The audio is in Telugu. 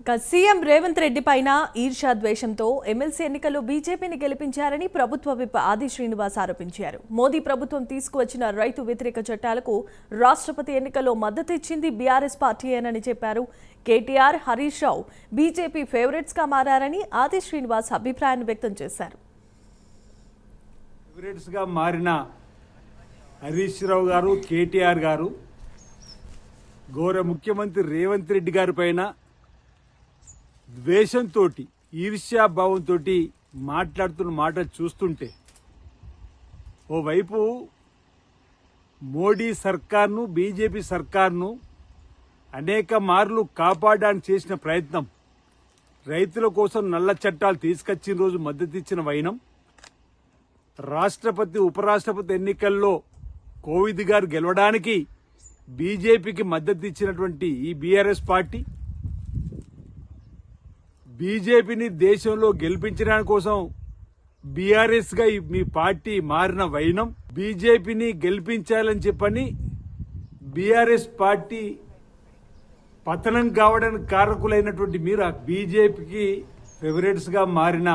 ఇక సీఎం రేవంత్ రెడ్డి పైన ఈర్ష్యా ద్వేషంతో ఎమ్మెల్సీ ఎన్నికల్లో బీజేపీని గెలిపించారని ప్రభుత్వ విప్ ఆది శ్రీనివాస్ ఆరోపించారు. మోదీ ప్రభుత్వం తీసుకువచ్చిన రైతు వ్యతిరేక చట్టాలకు రాష్ట్రపతి ఎన్నికల్లో మద్దతు ఇచ్చింది బీఆర్ఎస్ పార్టీయేనని చెప్పారు. కేటీఆర్, హరీష్ రావు బీజేపీ ఫేవరెట్స్ గా మారారని ఆది శ్రీనివాస్ అభిప్రాయాన్ని వ్యక్తం చేశారు. ఫేవరెట్స్ గా మారిన హరీష్ రావు గారు, కేటీఆర్ గారు గౌరవ ముఖ్యమంత్రి రేవంత్ రెడ్డి గారి పైన ద్వేషంతో, ఈర్ష్యాభావంతో మాట్లాడుతున్న మాట చూస్తుంటే ఓవైపు మోడీ సర్కార్ను, బీజేపీ సర్కార్ను అనేక మార్లు కాపాడడానికి చేసిన ప్రయత్నం, రైతుల కోసం నల్ల చట్టాలు తీసుకొచ్చిన రోజు మద్దతు ఇచ్చిన వైనం, రాష్ట్రపతి, ఉపరాష్ట్రపతి ఎన్నికల్లో కోవిద్ గారు గెలవడానికి బీజేపీకి మద్దతు ఇచ్చినటువంటి ఈ బీఆర్ఎస్ పార్టీ బీజేపీని దేశంలో గెలిపించడానికి కోసం బీఆర్ఎస్ గా మీ పార్టీ మారిన వైనం, బీజేపీని గెలిపించాలని చెప్పని బీఆర్ఎస్ పార్టీ పతనం కావడానికి కారకులైనటువంటి మీరు బీజేపీకి ఫేవరెట్స్ గా మారిన